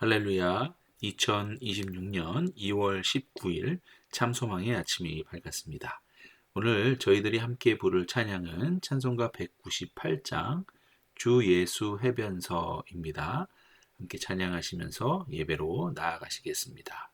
할렐루야. 2026년 2월 19일 참소망의 아침이 밝았습니다. 오늘 저희들이 함께 부를 찬양은 찬송가 198장 주 예수 해변서입니다. 함께 찬양하시면서 예배로 나아가시겠습니다.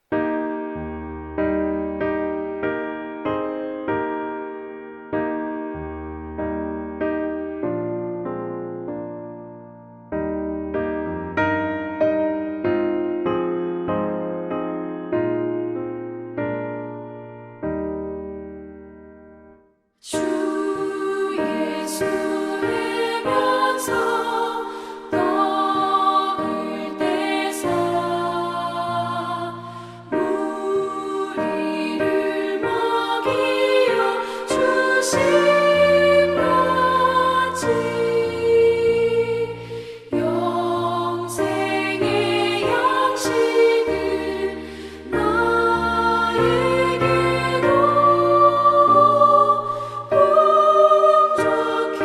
주 예수 해변서 떠을 때서 우리를 먹이어 주신 같이 영생의 양식을 나에게도 풍족히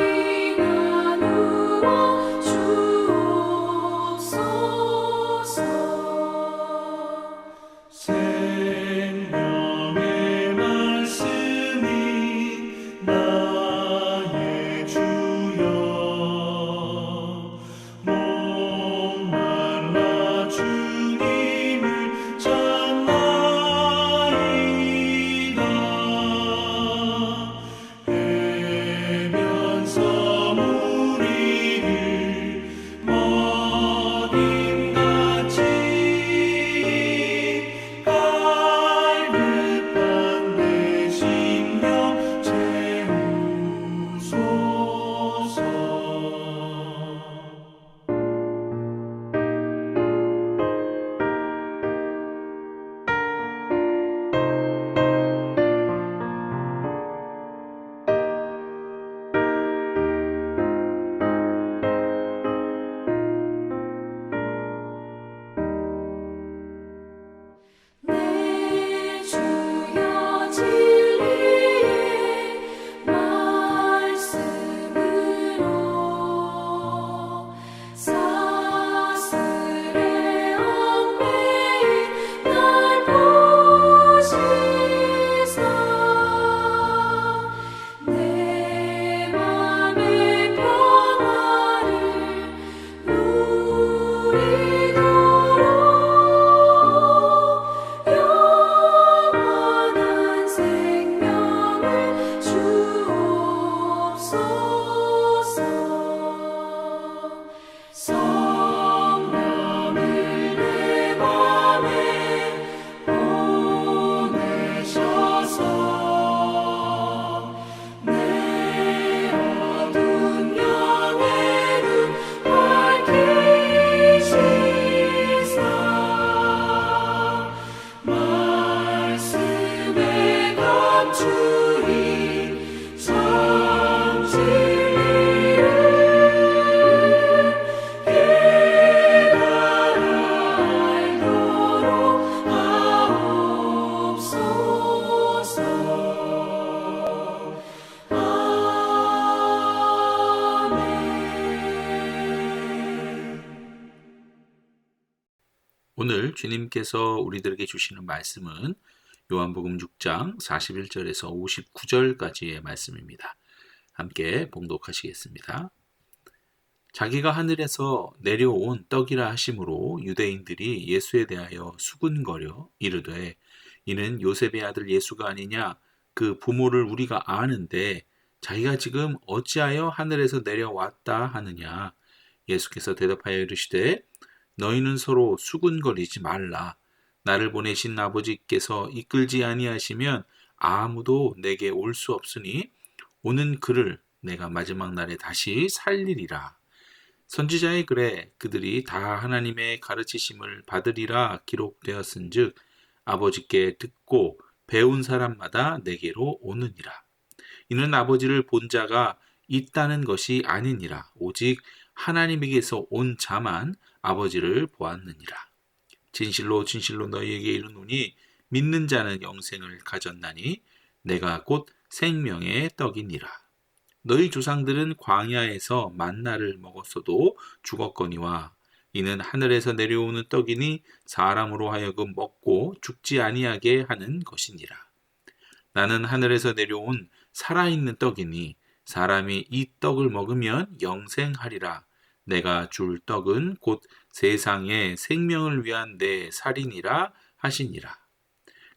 나누어 주옵소서. 생명의 말씀이 나의 주여 목말라 주님을 찾나이다. 해변서 무리를 먹임같이 갈급한 내 심령 채우소서. 내 주여 진리의 말씀으로 사슬에 얽매인 날 보시사 내 맘의 평화를 누리도록 영원한 생명을 주옵소서. 성령을 내 맘에 보내셔서 내 어두운 영의 눈 밝히시사 말씀에 감추인 참 진리를 깨달아 알도록 하옵소서. 아멘. 오늘 주님께서 우리들에게 주시는 말씀은 요한복음 6장 41절에서 59절까지의 말씀입니다. 함께 봉독하시겠습니다. 자기가 하늘에서 내려온 떡이라 하심으로 유대인들이 예수에 대하여 수군거려 이르되 이는 요셉의 아들 예수가 아니냐. 그 부모를 우리가 아는데 자기가 지금 어찌하여 하늘에서 내려왔다 하느냐. 예수께서 대답하여 이르시되 너희는 서로 수군거리지 말라. 나를 보내신 아버지께서 이끌지 아니하시면 아무도 내게 올 수 없으니 오는 그를 내가 마지막 날에 다시 살리리라. 선지자의 글에 그들이 다 하나님의 가르치심을 받으리라 기록되었은즉 아버지께 듣고 배운 사람마다 내게로 오느니라. 이는 아버지를 본 자가 있다는 것이 아니니라. 오직 하나님에게서 온 자만 아버지를 보았느니라. 진실로 진실로 너희에게 이르노니 믿는 자는 영생을 가졌나니 내가 곧 생명의 떡이니라. 너희 조상들은 광야에서 만나를 먹었어도 죽었거니와 이는 하늘에서 내려오는 떡이니 사람으로 하여금 먹고 죽지 아니하게 하는 것이니라. 나는 하늘에서 내려온 살아있는 떡이니 사람이 이 떡을 먹으면 영생하리라. 내가 줄 떡은 곧 세상의 생명을 위한 내 살이니라 하시니라.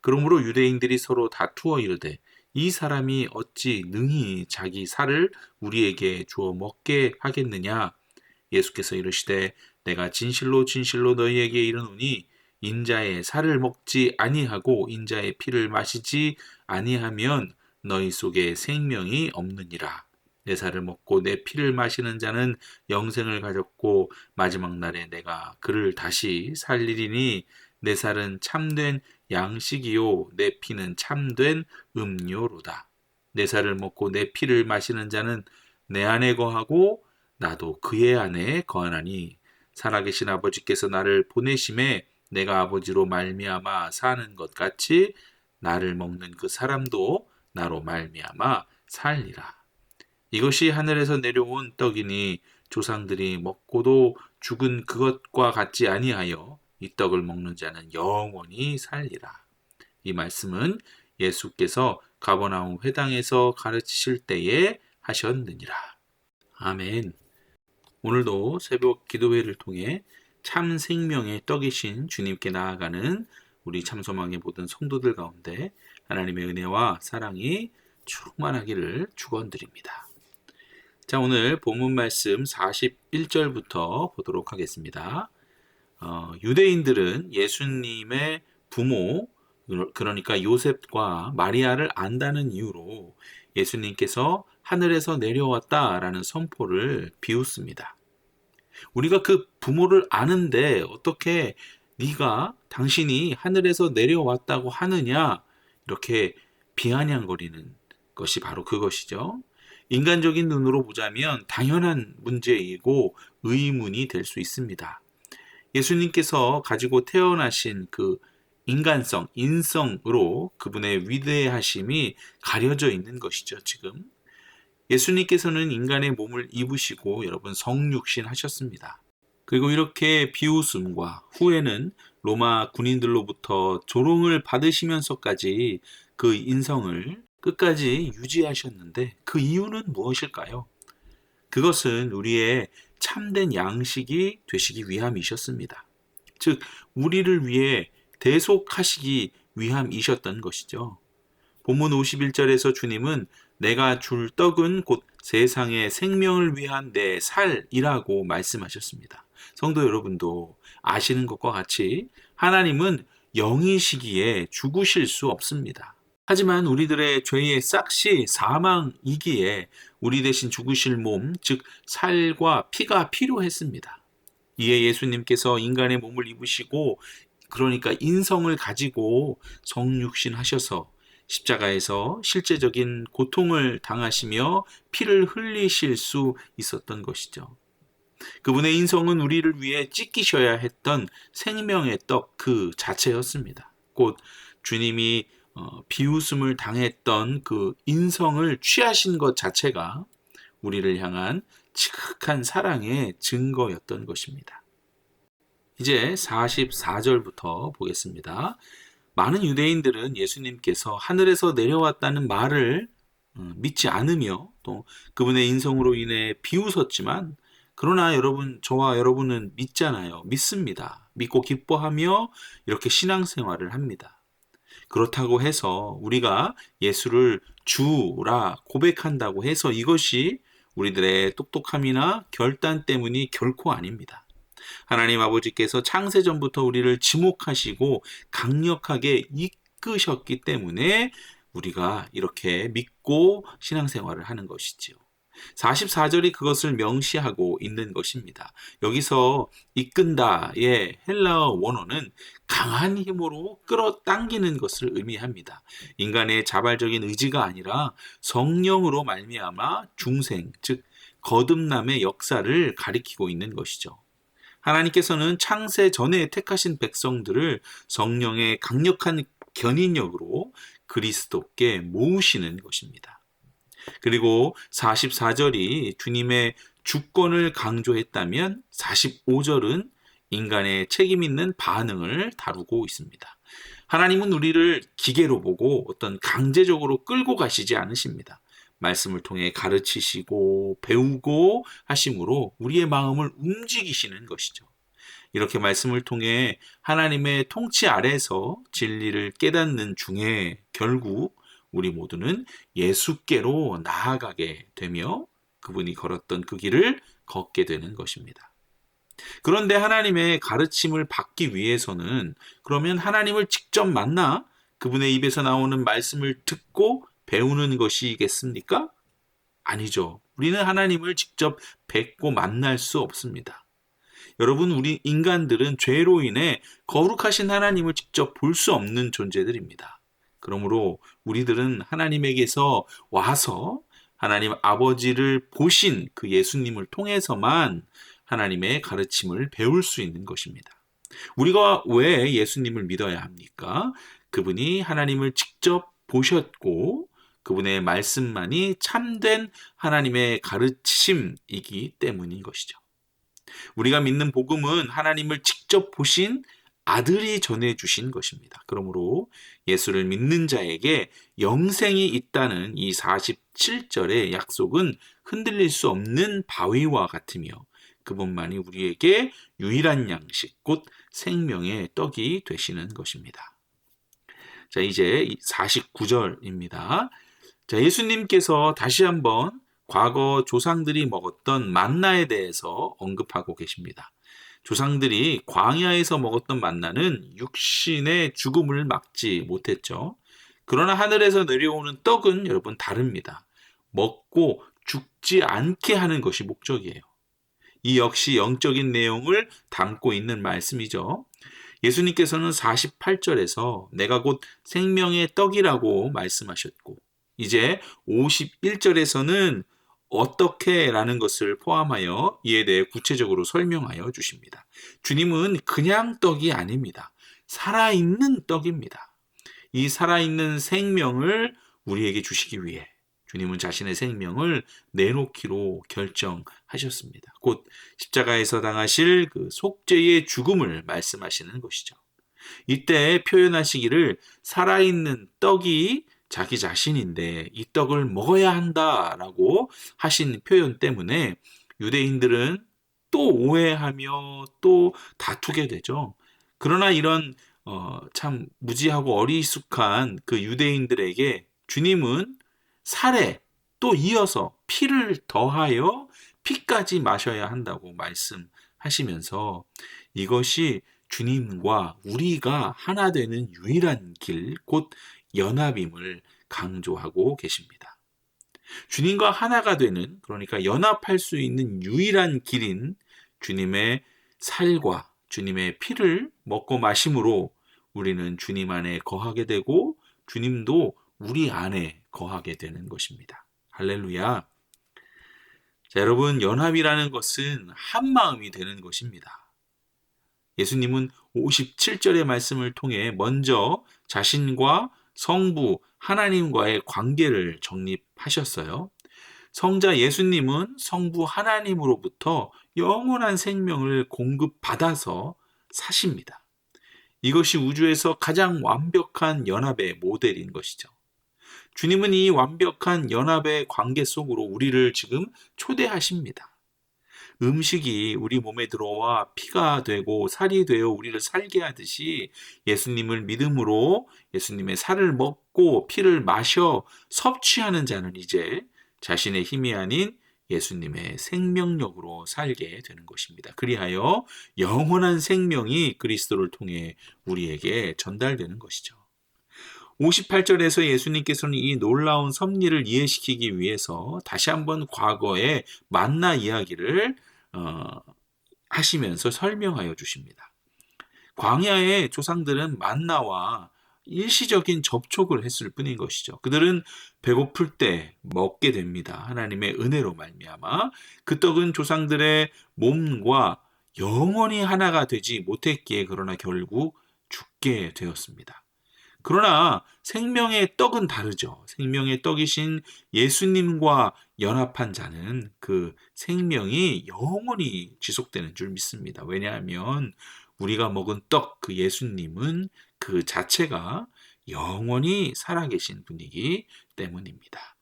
그러므로 유대인들이 서로 다투어 이르되 이 사람이 어찌 능히 자기 살을 우리에게 주어 먹게 하겠느냐. 예수께서 이르시되 내가 진실로 진실로 너희에게 이르노니 인자의 살을 먹지 아니하고 인자의 피를 마시지 아니하면 너희 속에 생명이 없느니라. 내 살을 먹고 내 피를 마시는 자는 영생을 가졌고 마지막 날에 내가 그를 다시 살리리니 내 살은 참된 양식이요 내 피는 참된 음료로다. 내 살을 먹고 내 피를 마시는 자는 내 안에 거하고 나도 그의 안에 거하나니 살아계신 아버지께서 나를 보내심에 내가 아버지로 말미암아 사는 것 같이 나를 먹는 그 사람도 나로 말미암아 살리라. 이것이 하늘에서 내려온 떡이니 조상들이 먹고도 죽은 그것과 같지 아니하여 이 떡을 먹는 자는 영원히 살리라. 이 말씀은 예수께서 가버나움 회당에서 가르치실 때에 하셨느니라. 아멘. 오늘도 새벽 기도회를 통해 참 생명의 떡이신 주님께 나아가는 우리 참소망의 모든 성도들 가운데 하나님의 은혜와 사랑이 충만하기를 축원드립니다. 자, 오늘 본문 말씀 41절부터 보도록 하겠습니다. 유대인들은 예수님의 부모, 그러니까 요셉과 마리아를 안다는 이유로 예수님께서 하늘에서 내려왔다라는 선포를 비웃습니다. 우리가 그 부모를 아는데 어떻게 당신이 하늘에서 내려왔다고 하느냐, 이렇게 비아냥거리는 것이 바로 그것이죠. 인간적인 눈으로 보자면 당연한 문제이고 의문이 될 수 있습니다. 예수님께서 가지고 태어나신 그 인간성, 인성으로 그분의 위대하심이 가려져 있는 것이죠, 지금. 예수님께서는 인간의 몸을 입으시고 여러분 성육신 하셨습니다. 그리고 이렇게 비웃음과 후에는 로마 군인들로부터 조롱을 받으시면서까지 그 인성을 끝까지 유지하셨는데 그 이유는 무엇일까요? 그것은 우리의 참된 양식이 되시기 위함이셨습니다. 즉, 우리를 위해 대속하시기 위함이셨던 것이죠. 본문 51절에서 주님은 내가 줄 떡은 곧 세상의 생명을 위한 내 살이라고 말씀하셨습니다. 성도 여러분도 아시는 것과 같이 하나님은 영이시기에 죽으실 수 없습니다. 하지만 우리들의 죄의 싹시 사망이기에 우리 대신 죽으실 몸, 즉 살과 피가 필요했습니다. 이에 예수님께서 인간의 몸을 입으시고 그러니까 인성을 가지고 성육신 하셔서 십자가에서 실제적인 고통을 당하시며 피를 흘리실 수 있었던 것이죠. 그분의 인성은 우리를 위해 찢기셔야 했던 생명의 떡 그 자체였습니다. 곧 주님이 비웃음을 당했던 그 인성을 취하신 것 자체가 우리를 향한 지극한 사랑의 증거였던 것입니다. 이제 44절부터 보겠습니다. 많은 유대인들은 예수님께서 하늘에서 내려왔다는 말을 믿지 않으며 또 그분의 인성으로 인해 비웃었지만 그러나 저와 여러분은 믿잖아요. 믿습니다. 믿고 기뻐하며 이렇게 신앙생활을 합니다. 그렇다고 해서 우리가 예수를 주라 고백한다고 해서 이것이 우리들의 똑똑함이나 결단 때문이 결코 아닙니다. 하나님 아버지께서 창세전부터 우리를 지목하시고 강력하게 이끄셨기 때문에 우리가 이렇게 믿고 신앙생활을 하는 것이지요. 44절이 그것을 명시하고 있는 것입니다. 여기서 이끈다의 헬라어 원어는 강한 힘으로 끌어당기는 것을 의미합니다. 인간의 자발적인 의지가 아니라 성령으로 말미암아 중생, 즉 거듭남의 역사를 가리키고 있는 것이죠. 하나님께서는 창세 전에 택하신 백성들을 성령의 강력한 견인력으로 그리스도께 모으시는 것입니다. 그리고 44절이 주님의 주권을 강조했다면 45절은 인간의 책임 있는 반응을 다루고 있습니다. 하나님은 우리를 기계로 보고 어떤 강제적으로 끌고 가시지 않으십니다. 말씀을 통해 가르치시고 배우고 하심으로 우리의 마음을 움직이시는 것이죠. 이렇게 말씀을 통해 하나님의 통치 아래서 진리를 깨닫는 중에 결국 우리 모두는 예수께로 나아가게 되며 그분이 걸었던 그 길을 걷게 되는 것입니다. 그런데 하나님의 가르침을 받기 위해서는 그러면 하나님을 직접 만나 그분의 입에서 나오는 말씀을 듣고 배우는 것이겠습니까? 아니죠. 우리는 하나님을 직접 뵙고 만날 수 없습니다. 여러분, 우리 인간들은 죄로 인해 거룩하신 하나님을 직접 볼 수 없는 존재들입니다. 그러므로 우리들은 하나님에게서 와서 하나님 아버지를 보신 그 예수님을 통해서만 하나님의 가르침을 배울 수 있는 것입니다. 우리가 왜 예수님을 믿어야 합니까? 그분이 하나님을 직접 보셨고 그분의 말씀만이 참된 하나님의 가르침이기 때문인 것이죠. 우리가 믿는 복음은 하나님을 직접 보신 아들이 전해주신 것입니다. 그러므로 예수를 믿는 자에게 영생이 있다는 이 47절의 약속은 흔들릴 수 없는 바위와 같으며 그분만이 우리에게 유일한 양식, 곧 생명의 떡이 되시는 것입니다. 자, 이제 49절입니다. 자, 예수님께서 다시 한번 과거 조상들이 먹었던 만나에 대해서 언급하고 계십니다. 조상들이 광야에서 먹었던 만나는 육신의 죽음을 막지 못했죠. 그러나 하늘에서 내려오는 떡은 여러분 다릅니다. 먹고 죽지 않게 하는 것이 목적이에요. 이 역시 영적인 내용을 담고 있는 말씀이죠. 예수님께서는 48절에서 내가 곧 생명의 떡이라고 말씀하셨고 이제 51절에서는 어떻게 라는 것을 포함하여 이에 대해 구체적으로 설명하여 주십니다. 주님은 그냥 떡이 아닙니다. 살아있는 떡입니다. 이 살아있는 생명을 우리에게 주시기 위해 주님은 자신의 생명을 내놓기로 결정하셨습니다. 곧 십자가에서 당하실 그 속죄의 죽음을 말씀하시는 것이죠. 이때 표현하시기를 살아있는 떡이 자기 자신인데 이 떡을 먹어야 한다라고 하신 표현 때문에 유대인들은 또 오해하며 또 다투게 되죠. 그러나 이런 참 무지하고 어리숙한 그 유대인들에게 주님은 살에 또 이어서 피를 더하여 피까지 마셔야 한다고 말씀하시면서 이것이 주님과 우리가 하나 되는 유일한 길, 곧 연합임을 강조하고 계십니다. 주님과 하나가 되는, 그러니까 연합할 수 있는 유일한 길인 주님의 살과 주님의 피를 먹고 마심으로 우리는 주님 안에 거하게 되고 주님도 우리 안에 거하게 되는 것입니다. 할렐루야. 자, 여러분, 연합이라는 것은 한 마음이 되는 것입니다. 예수님은 57절의 말씀을 통해 먼저 자신과 성부 하나님과의 관계를 정립하셨어요. 성자 예수님은 성부 하나님으로부터 영원한 생명을 공급받아서 사십니다. 이것이 우주에서 가장 완벽한 연합의 모델인 것이죠. 주님은 이 완벽한 연합의 관계 속으로 우리를 지금 초대하십니다. 음식이 우리 몸에 들어와 피가 되고 살이 되어 우리를 살게 하듯이 예수님을 믿음으로 예수님의 살을 먹고 피를 마셔 섭취하는 자는 이제 자신의 힘이 아닌 예수님의 생명력으로 살게 되는 것입니다. 그리하여 영원한 생명이 그리스도를 통해 우리에게 전달되는 것이죠. 58절에서 예수님께서는 이 놀라운 섭리를 이해시키기 위해서 다시 한번 과거의 만나 이야기를 하시면서 설명하여 주십니다. 광야의 조상들은 만나와 일시적인 접촉을 했을 뿐인 것이죠. 그들은 배고플 때 먹게 됩니다. 하나님의 은혜로 말미암아 그 떡은 조상들의 몸과 영원히 하나가 되지 못했기에 그러나 결국 죽게 되었습니다. 그러나 생명의 떡은 다르죠. 생명의 떡이신 예수님과 연합한 자는 그 생명이 영원히 지속되는 줄 믿습니다. 왜냐하면 우리가 먹은 떡, 그 예수님은 그 자체가 영원히 살아계신 분이기 때문입니다.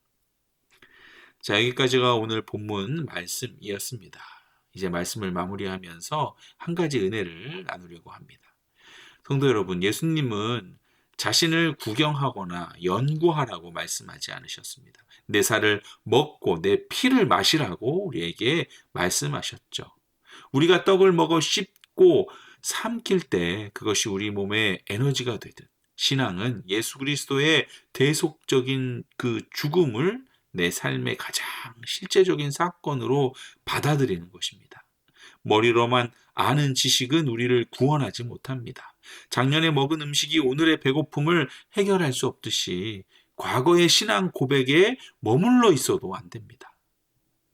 자, 여기까지가 오늘 본문 말씀이었습니다. 이제 말씀을 마무리하면서 한 가지 은혜를 나누려고 합니다. 성도 여러분, 예수님은 자신을 구경하거나 연구하라고 말씀하지 않으셨습니다. 내 살을 먹고 내 피를 마시라고 우리에게 말씀하셨죠. 우리가 떡을 먹어 씹고 삼킬 때 그것이 우리 몸에 에너지가 되듯 신앙은 예수 그리스도의 대속적인 그 죽음을 내 삶의 가장 실제적인 사건으로 받아들이는 것입니다. 머리로만 아는 지식은 우리를 구원하지 못합니다. 작년에 먹은 음식이 오늘의 배고픔을 해결할 수 없듯이 과거의 신앙 고백에 머물러 있어도 안 됩니다.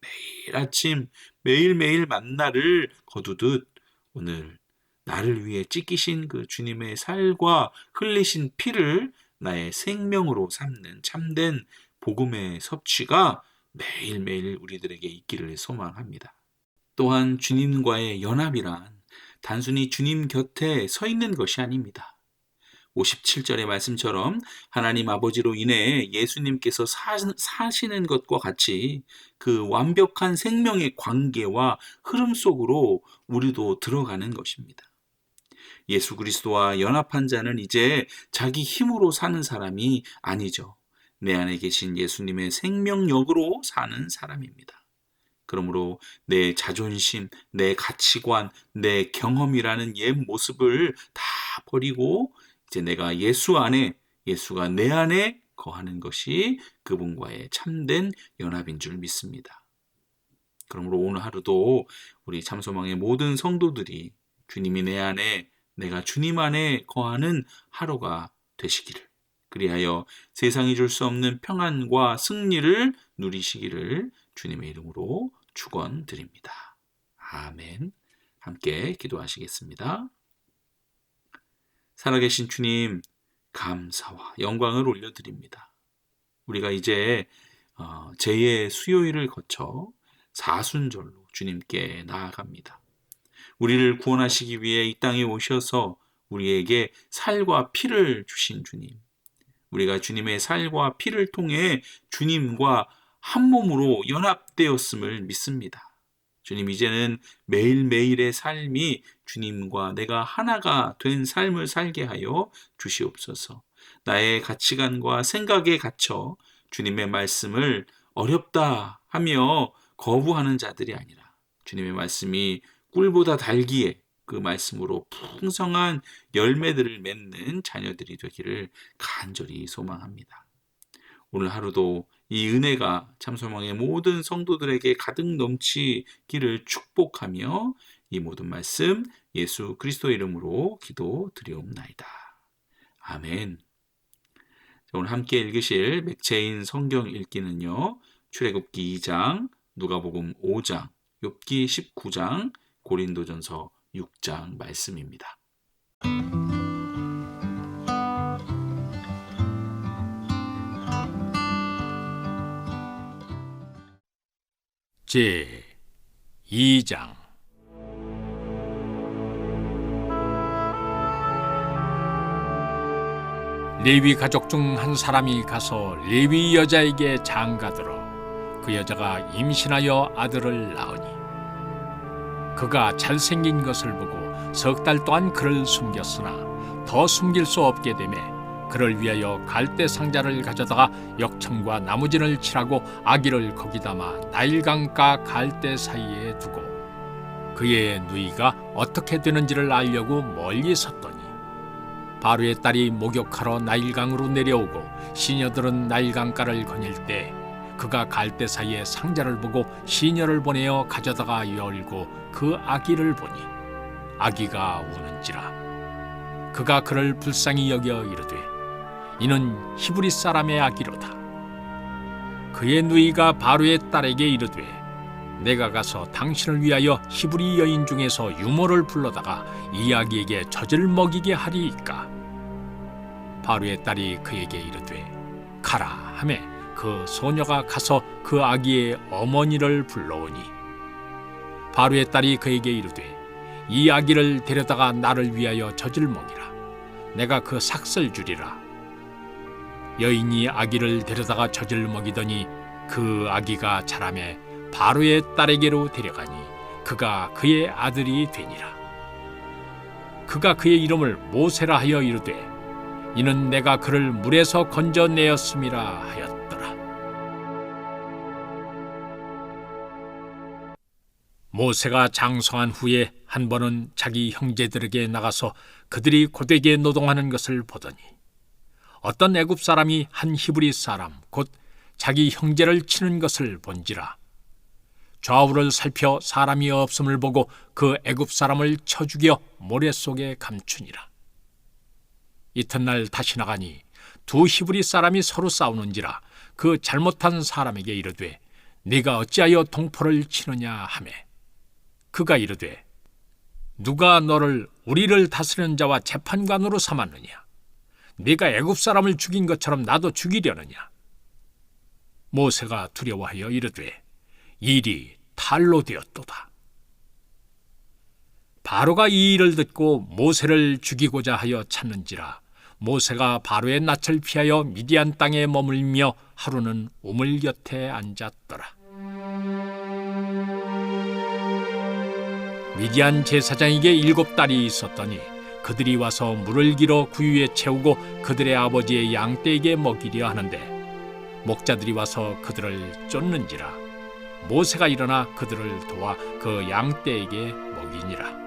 매일 아침 매일매일 만나를 거두듯 오늘 나를 위해 찢기신 그 주님의 살과 흘리신 피를 나의 생명으로 삼는 참된 복음의 섭취가 매일매일 우리들에게 있기를 소망합니다. 또한 주님과의 연합이란 단순히 주님 곁에 서 있는 것이 아닙니다. 57절의 말씀처럼 하나님 아버지로 인해 예수님께서 사시는 것과 같이 그 완벽한 생명의 관계와 흐름 속으로 우리도 들어가는 것입니다. 예수 그리스도와 연합한 자는 이제 자기 힘으로 사는 사람이 아니죠. 내 안에 계신 예수님의 생명력으로 사는 사람입니다. 그러므로 내 자존심, 내 가치관, 내 경험이라는 옛 모습을 다 버리고 이제 내가 예수 안에, 예수가 내 안에 거하는 것이 그분과의 참된 연합인 줄 믿습니다. 그러므로 오늘 하루도 우리 참소망의 모든 성도들이 주님이 내 안에, 내가 주님 안에 거하는 하루가 되시기를, 그리하여 세상이 줄 수 없는 평안과 승리를 누리시기를 주님의 이름으로 축원드립니다. 아멘. 함께 기도하시겠습니다. 살아계신 주님, 감사와 영광을 올려드립니다. 우리가 이제 제2의 수요일을 거쳐 사순절로 주님께 나아갑니다. 우리를 구원하시기 위해 이 땅에 오셔서 우리에게 살과 피를 주신 주님, 우리가 주님의 살과 피를 통해 주님과 한 몸으로 연합되었음을 믿습니다. 주님, 이제는 매일매일의 삶이 주님과 내가 하나가 된 삶을 살게 하여 주시옵소서. 나의 가치관과 생각에 갇혀 주님의 말씀을 어렵다 하며 거부하는 자들이 아니라 주님의 말씀이 꿀보다 달기에 그 말씀으로 풍성한 열매들을 맺는 자녀들이 되기를 간절히 소망합니다. 오늘 하루도 이 은혜가 참소망의 모든 성도들에게 가득 넘치기를 축복하며 이 모든 말씀 예수 그리스도 이름으로 기도드리옵나이다. 아멘. 오늘 함께 읽으실 맥체인 성경 읽기는요, 출애굽기 2장, 누가복음 5장, 욥기 19장, 고린도전서 6장 말씀입니다. 제 2장. 레위 가족 중 한 사람이 가서 레위 여자에게 장가들어 그 여자가 임신하여 아들을 낳으니 그가 잘생긴 것을 보고 석 달 동안 그를 숨겼으나 더 숨길 수 없게 되매 그를 위하여 갈대 상자를 가져다가 역청과 나무진을 칠하고 아기를 거기 담아 나일강가 갈대 사이에 두고 그의 누이가 어떻게 되는지를 알려고 멀리 섰더니 바로의 딸이 목욕하러 나일강으로 내려오고 시녀들은 나일강가를 거닐 때 그가 갈대 사이에 상자를 보고 시녀를 보내어 가져다가 열고 그 아기를 보니 아기가 우는지라. 그가 그를 불쌍히 여겨 이르되 이는 히브리 사람의 아기로다. 그의 누이가 바로의 딸에게 이르되 내가 가서 당신을 위하여 히브리 여인 중에서 유모를 불러다가 이 아기에게 젖을 먹이게 하리이까. 바로의 딸이 그에게 이르되 가라 하매 그 소녀가 가서 그 아기의 어머니를 불러오니 바로의 딸이 그에게 이르되 이 아기를 데려다가 나를 위하여 젖을 먹이라. 내가 그 삭슬 주리라. 여인이 아기를 데려다가 젖을 먹이더니 그 아기가 자라매 바로의 딸에게로 데려가니 그가 그의 아들이 되니라. 그가 그의 이름을 모세라 하여 이르되 이는 내가 그를 물에서 건져내었음이라 하였더라. 모세가 장성한 후에 한 번은 자기 형제들에게 나가서 그들이 고되게 노동하는 것을 보더니 어떤 애굽 사람이 한 히브리 사람 곧 자기 형제를 치는 것을 본지라. 좌우를 살펴 사람이 없음을 보고 그 애굽 사람을 쳐 죽여 모래 속에 감추니라. 이튿날 다시 나가니 두 히브리 사람이 서로 싸우는지라. 그 잘못한 사람에게 이르되 네가 어찌하여 동포를 치느냐 하매 그가 이르되 누가 너를 우리를 다스리는 자와 재판관으로 삼았느냐? 네가 애굽 사람을 죽인 것처럼 나도 죽이려느냐? 모세가 두려워하여 이르되 일이 탈로 되었도다. 바로가 이 일을 듣고 모세를 죽이고자 하여 찾는지라. 모세가 바로의 낯을 피하여 미디안 땅에 머물며 하루는 우물 곁에 앉았더라. 미디안 제사장에게 7딸이 있었더니 그들이 와서 물을 길어 구유에 채우고 그들의 아버지의 양떼에게 먹이려 하는데 목자들이 와서 그들을 쫓는지라. 모세가 일어나 그들을 도와 그 양떼에게 먹이니라.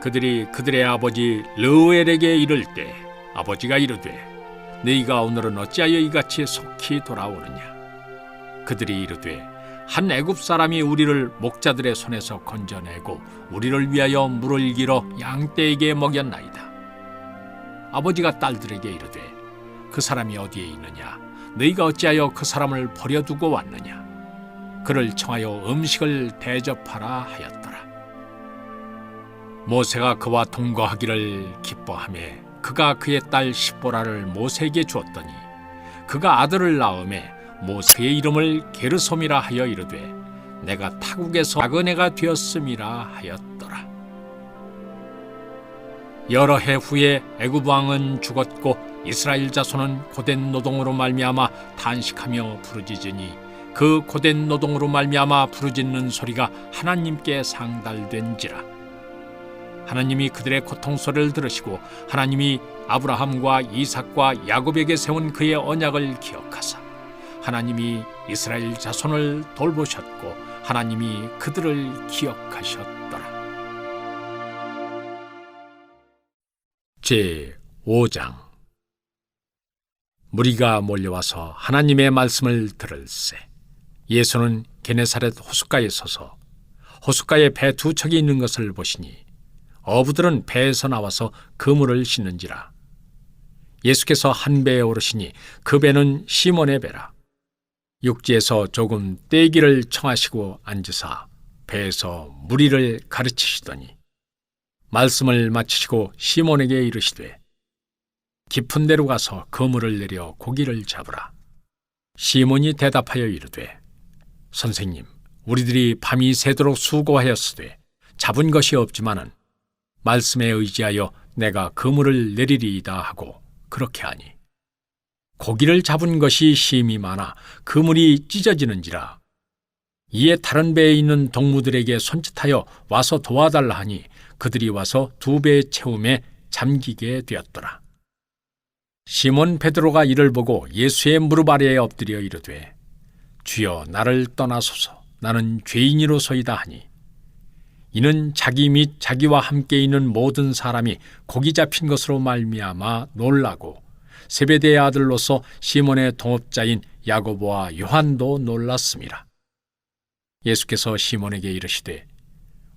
그들이 그들의 아버지 르우엘에게 이를 때 아버지가 이르되 너희가 오늘은 어찌하여 이같이 속히 돌아오느냐? 그들이 이르되 한 애굽 사람이 우리를 목자들의 손에서 건져내고 우리를 위하여 물을 길어 양떼에게 먹였나이다. 아버지가 딸들에게 이르되 그 사람이 어디에 있느냐? 너희가 어찌하여 그 사람을 버려두고 왔느냐? 그를 청하여 음식을 대접하라 하였더라. 모세가 그와 동거하기를 기뻐하며 그가 그의 딸 십보라를 모세에게 주었더니 그가 아들을 낳음에 모세의 이름을 게르솜이라 하여 이르되 내가 타국에서 작은 애가 되었음이라 하였더라. 여러 해 후에 애굽 왕은 죽었고 이스라엘 자손은 고된 노동으로 말미암아 탄식하며 부르짖으니 그 고된 노동으로 말미암아 부르짖는 소리가 하나님께 상달된지라. 하나님이 그들의 고통 소리를 들으시고 하나님이 아브라함과 이삭과 야곱에게 세운 그의 언약을 기억하사 하나님이 이스라엘 자손을 돌보셨고 하나님이 그들을 기억하셨더라. 제5장 무리가 몰려와서 하나님의 말씀을 들을새 예수는 게네사렛 호숫가에 서서 호숫가에 배 2척이 있는 것을 보시니 어부들은 배에서 나와서 그물을 씻는지라. 예수께서 한 배에 오르시니 그 배는 시몬의 배라. 육지에서 조금 떼기를 청하시고 앉으사 배에서 무리를 가르치시더니 말씀을 마치시고 시몬에게 이르시되 깊은 데로 가서 그물을 내려 고기를 잡으라. 시몬이 대답하여 이르되 선생님, 우리들이 밤이 새도록 수고하였으되 잡은 것이 없지만은 말씀에 의지하여 내가 그물을 내리리이다 하고 그렇게 하니 고기를 잡은 것이 심히 많아 그물이 찢어지는지라. 이에 다른 배에 있는 동무들에게 손짓하여 와서 도와달라 하니 그들이 와서 2배 채움에 잠기게 되었더라. 시몬 베드로가 이를 보고 예수의 무릎 아래에 엎드려 이르되 주여 나를 떠나소서 나는 죄인이로소이다 하니 이는 자기 및 자기와 함께 있는 모든 사람이 고기 잡힌 것으로 말미암아 놀라고 세베대의 아들로서 시몬의 동업자인 야고보와 요한도 놀랐음이라. 예수께서 시몬에게 이르시되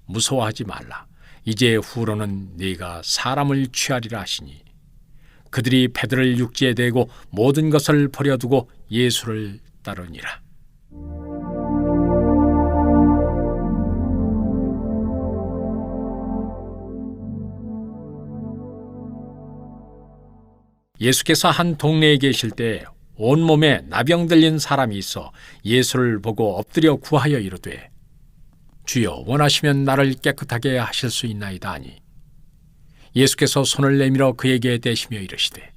무서워하지 말라. 이제 후로는 네가 사람을 취하리라 하시니 그들이 배들을 육지에 대고 모든 것을 버려두고 예수를 따르니라. 예수께서 한 동네에 계실 때 온몸에 나병 들린 사람이 있어 예수를 보고 엎드려 구하여 이르되 주여 원하시면 나를 깨끗하게 하실 수 있나이다 하니 예수께서 손을 내밀어 그에게 대시며 이르시되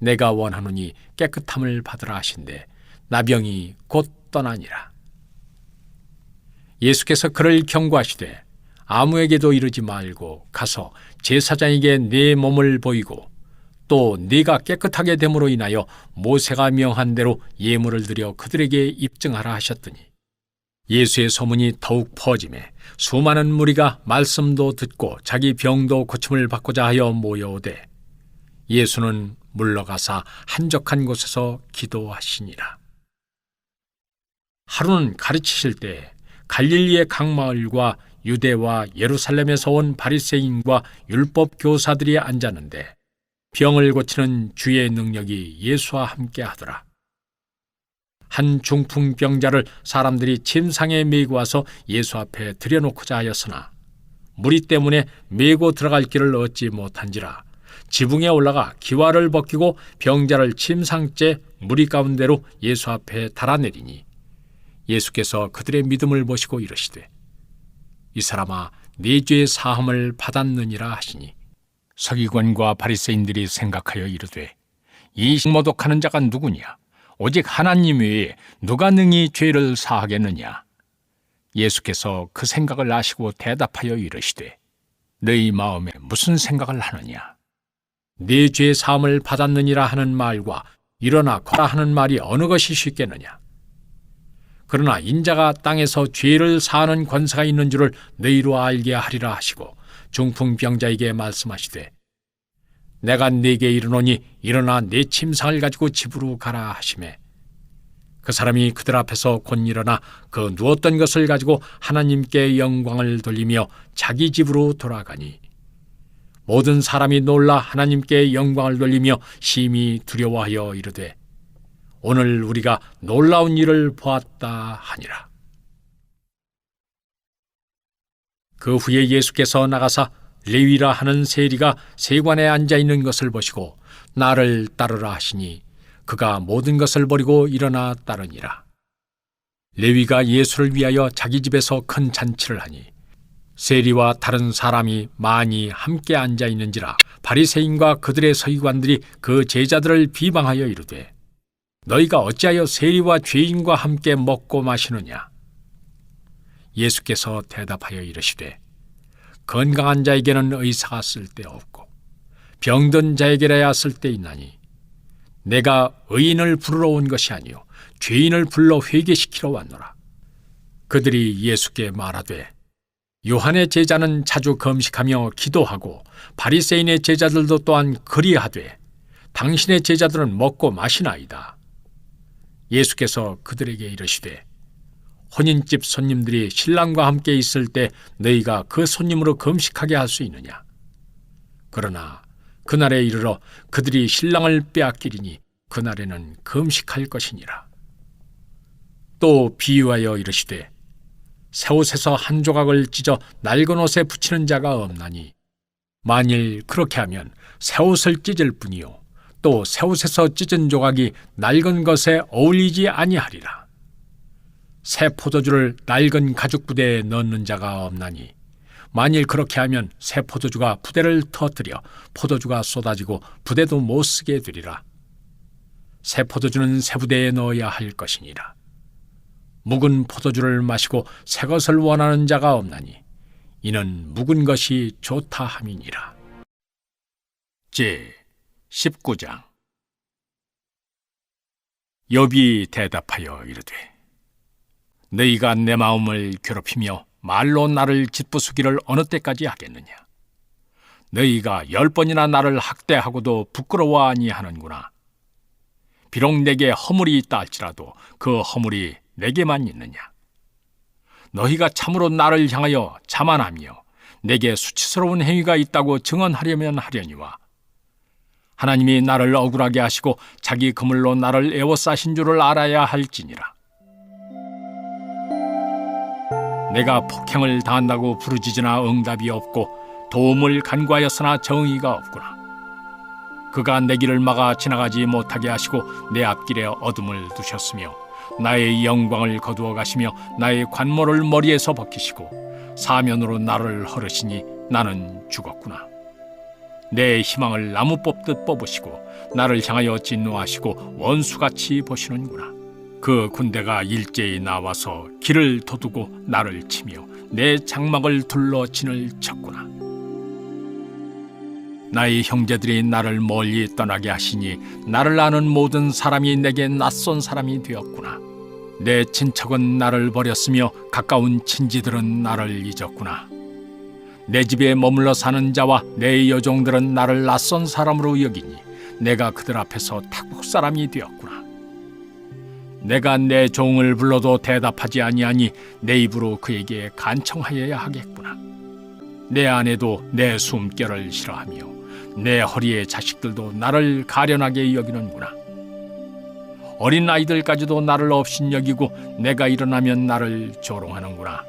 내가 원하노니 깨끗함을 받으라 하신대 나병이 곧 떠나니라. 예수께서 그를 경고하시되 아무에게도 이르지 말고 가서 제사장에게 네 몸을 보이고 또 네가 깨끗하게 됨으로 인하여 모세가 명한 대로 예물을 드려 그들에게 입증하라 하셨더니 예수의 소문이 더욱 퍼지매 수많은 무리가 말씀도 듣고 자기 병도 고침을 받고자 하여 모여오되 예수는 물러가사 한적한 곳에서 기도하시니라. 하루는 가르치실 때 갈릴리의 각 마을과 유대와 예루살렘에서 온 바리새인과 율법 교사들이 앉았는데 병을 고치는 주의 능력이 예수와 함께 하더라. 한 중풍병자를 사람들이 침상에 메고 와서 예수 앞에 들여놓고자 하였으나 무리 때문에 메고 들어갈 길을 얻지 못한지라 지붕에 올라가 기와를 벗기고 병자를 침상째 무리 가운데로 예수 앞에 달아내리니 예수께서 그들의 믿음을 보시고 이르시되 이 사람아 네 죄의 사함을 받았느니라 하시니 서기관과 바리새인들이 생각하여 이르되 이 모독하는 자가 누구냐? 오직 하나님 외에 누가 능히 죄를 사하겠느냐? 예수께서 그 생각을 아시고 대답하여 이르시되 너희 마음에 무슨 생각을 하느냐? 네 죄의 사함을 받았느니라 하는 말과 일어나 거라 하는 말이 어느 것이 쉽겠느냐? 그러나 인자가 땅에서 죄를 사하는 권세가 있는 줄을 너희로 알게 하리라 하시고 중풍병자에게 말씀하시되 내가 네게 이르노니 일어나 네 침상을 가지고 집으로 가라 하시매 그 사람이 그들 앞에서 곧 일어나 그 누웠던 것을 가지고 하나님께 영광을 돌리며 자기 집으로 돌아가니 모든 사람이 놀라 하나님께 영광을 돌리며 심히 두려워하여 이르되 오늘 우리가 놀라운 일을 보았다 하니라. 그 후에 예수께서 나가사 레위라 하는 세리가 세관에 앉아 있는 것을 보시고 나를 따르라 하시니 그가 모든 것을 버리고 일어나 따르니라. 레위가 예수를 위하여 자기 집에서 큰 잔치를 하니 세리와 다른 사람이 많이 함께 앉아 있는지라 바리새인과 그들의 서기관들이 그 제자들을 비방하여 이르되 너희가 어찌하여 세리와 죄인과 함께 먹고 마시느냐? 예수께서 대답하여 이르시되 건강한 자에게는 의사가 쓸데없고 병든 자에게라야 쓸데있나니 내가 의인을 부르러 온 것이 아니요 죄인을 불러 회개시키러 왔노라. 그들이 예수께 말하되 요한의 제자는 자주 금식하며 기도하고 바리새인의 제자들도 또한 그리하되 당신의 제자들은 먹고 마시나이다. 예수께서 그들에게 이르시되 혼인집 손님들이 신랑과 함께 있을 때 너희가 그 손님으로 금식하게 할 수 있느냐? 그러나 그날에 이르러 그들이 신랑을 빼앗기리니 그날에는 금식할 것이니라. 또 비유하여 이르시되 새옷에서 한 조각을 찢어 낡은 옷에 붙이는 자가 없나니 만일 그렇게 하면 새옷을 찢을 뿐이요 또 새옷에서 찢은 조각이 낡은 것에 어울리지 아니하리라. 새 포도주를 낡은 가죽 부대에 넣는 자가 없나니 만일 그렇게 하면 새 포도주가 부대를 터뜨려 포도주가 쏟아지고 부대도 못 쓰게 되리라. 새 포도주는 새 부대에 넣어야 할 것이니라. 묵은 포도주를 마시고 새 것을 원하는 자가 없나니 이는 묵은 것이 좋다 함이니라. 제 19장. 욥이 대답하여 이르되 너희가 내 마음을 괴롭히며 말로 나를 짓부수기를 어느 때까지 하겠느냐? 너희가 10번이나 나를 학대하고도 부끄러워 아니하는구나. 비록 내게 허물이 있다 할지라도 그 허물이 내게만 있느냐? 너희가 참으로 나를 향하여 자만하며 내게 수치스러운 행위가 있다고 증언하려면 하려니와 하나님이 나를 억울하게 하시고 자기 그물로 나를 에워싸신 줄을 알아야 할지니라. 내가 폭행을 당한다고 부르짖으나 응답이 없고 도움을 간구하였으나 정의가 없구나. 그가 내 길을 막아 지나가지 못하게 하시고 내 앞길에 어둠을 두셨으며 나의 영광을 거두어 가시며 나의 관모를 머리에서 벗기시고 사면으로 나를 허르시니 나는 죽었구나. 내 희망을 나무 뽑듯 뽑으시고 나를 향하여 진노하시고 원수같이 보시는구나. 그 군대가 일제히 나와서 길을 도두고 나를 치며 내 장막을 둘러 진을 쳤구나. 나의 형제들이 나를 멀리 떠나게 하시니 나를 아는 모든 사람이 내게 낯선 사람이 되었구나. 내 친척은 나를 버렸으며 가까운 친지들은 나를 잊었구나. 내 집에 머물러 사는 자와 내 여종들은 나를 낯선 사람으로 여기니 내가 그들 앞에서 타국 사람이 되었구나. 내가 내 종을 불러도 대답하지 아니하니 내 입으로 그에게 간청하여야 하겠구나. 내 아내도 내 숨결을 싫어하며 내 허리의 자식들도 나를 가련하게 여기는구나. 어린 아이들까지도 나를 업신여기고 내가 일어나면 나를 조롱하는구나.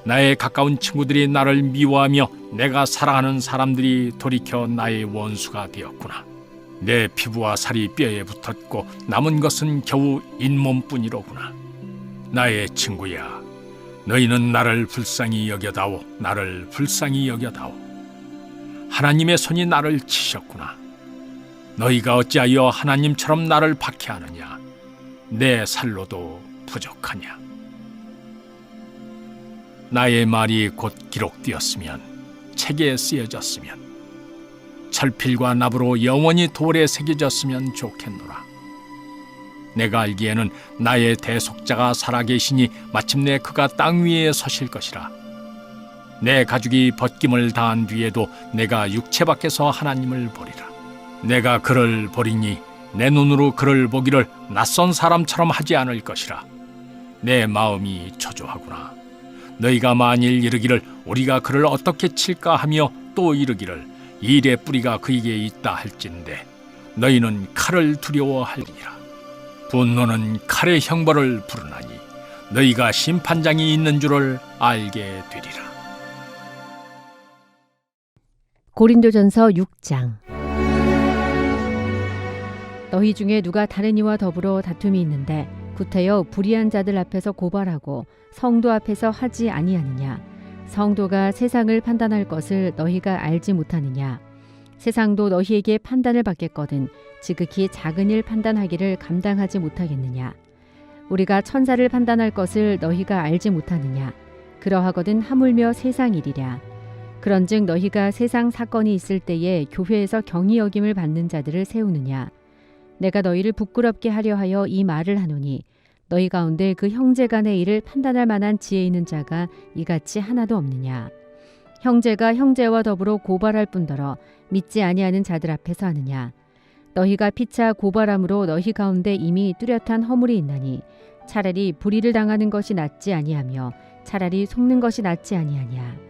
나의 가까운 친구들이 나를 미워하며 내가 사랑하는 사람들이 돌이켜 나의 원수가 되었구나. 내 피부와 살이 뼈에 붙었고 남은 것은 겨우 잇몸뿐이로구나. 나의 친구야, 너희는 나를 불쌍히 여겨다오. 나를 불쌍히 여겨다오. 하나님의 손이 나를 치셨구나. 너희가 어찌하여 하나님처럼 나를 박해하느냐? 내 살로도 부족하냐? 나의 말이 곧 기록되었으면, 책에 쓰여졌으면, 철필과 납으로 영원히 돌에 새겨졌으면 좋겠노라. 내가 알기에는 나의 대속자가 살아계시니 마침내 그가 땅 위에 서실 것이라. 내 가죽이 벗김을 당한 뒤에도 내가 육체 밖에서 하나님을 보리라. 내가 그를 보리니 내 눈으로 그를 보기를 낯선 사람처럼 하지 않을 것이라. 내 마음이 초조하구나. 너희가 만일 이르기를 우리가 그를 어떻게 칠까 하며 또 이르기를 일의 뿌리가 그에게 있다 할진대 너희는 칼을 두려워하리라. 분노는 칼의 형벌을 부르나니 너희가 심판장이 있는 줄을 알게 되리라. 고린도전서 6장. 너희 중에 누가 다른 이와 더불어 다툼이 있는데 구태여 불의한 자들 앞에서 고발하고 성도 앞에서 하지 아니하느냐? 성도가 세상을 판단할 것을 너희가 알지 못하느냐? 세상도 너희에게 판단을 받겠거든 지극히 작은 일 판단하기를 감당하지 못하겠느냐? 우리가 천사를 판단할 것을 너희가 알지 못하느냐? 그러하거든 하물며 세상 일이랴. 그런즉 너희가 세상 사건이 있을 때에 교회에서 경히 여김을 받는 자들을 세우느냐? 내가 너희를 부끄럽게 하려 하여 이 말을 하노니 너희 가운데 그 형제 간의 일을 판단할 만한 지혜 있는 자가 이같이 하나도 없느냐? 형제가 형제와 더불어 고발할 뿐더러 믿지 아니하는 자들 앞에서 하느냐? 너희가 피차 고발함으로 너희 가운데 이미 뚜렷한 허물이 있나니 차라리 불의를 당하는 것이 낫지 아니하며 차라리 속는 것이 낫지 아니하냐?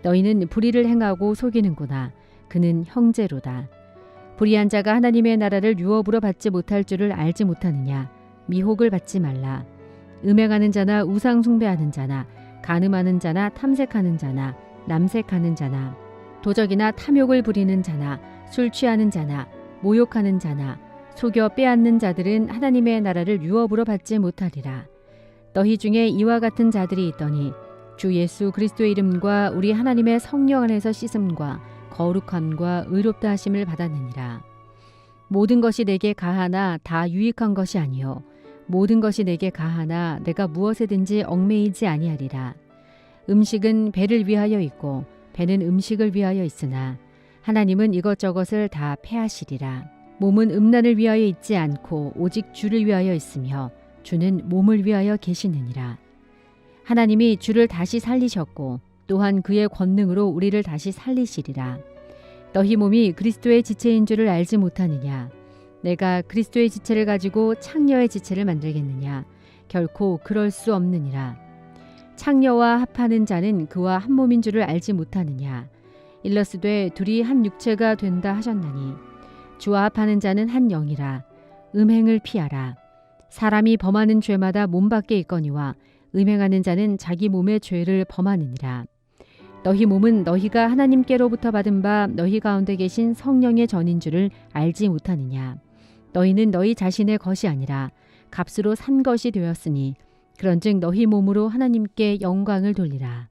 너희는 불의를 행하고 속이는구나. 그는 형제로다. 불의한 자가 하나님의 나라를 유업으로 받지 못할 줄을 알지 못하느냐? 미혹을 받지 말라. 음행하는 자나 우상 숭배하는 자나 간음하는 자나 탐색하는 자나 남색하는 자나 도적이나 탐욕을 부리는 자나 술 취하는 자나 모욕하는 자나 속여 빼앗는 자들은 하나님의 나라를 유업으로 받지 못하리라. 너희 중에 이와 같은 자들이 있더니 주 예수 그리스도의 이름과 우리 하나님의 성령 안에서 씻음과 거룩함과 의롭다 하심을 받았느니라. 모든 것이 내게 가하나 다 유익한 것이 아니요 모든 것이 내게 가하나 내가 무엇에든지 얽매이지 아니하리라. 음식은 배를 위하여 있고 배는 음식을 위하여 있으나 하나님은 이것저것을 다 패하시리라. 몸은 음란을 위하여 있지 않고 오직 주를 위하여 있으며 주는 몸을 위하여 계시느니라. 하나님이 주를 다시 살리셨고 또한 그의 권능으로 우리를 다시 살리시리라. 너희 몸이 그리스도의 지체인 줄을 알지 못하느냐? 내가 그리스도의 지체를 가지고 창녀의 지체를 만들겠느냐? 결코 그럴 수 없느니라. 창녀와 합하는 자는 그와 한 몸인 줄을 알지 못하느냐? 일러스되 둘이 한 육체가 된다 하셨나니 주와 합하는 자는 한 영이라. 음행을 피하라. 사람이 범하는 죄마다 몸 밖에 있거니와 음행하는 자는 자기 몸의 죄를 범하느니라. 너희 몸은 너희가 하나님께로부터 받은 바 너희 가운데 계신 성령의 전인 줄을 알지 못하느냐. 너희는 너희 자신의 것이 아니라 값으로 산 것이 되었으니 그런즉 너희 몸으로 하나님께 영광을 돌리라.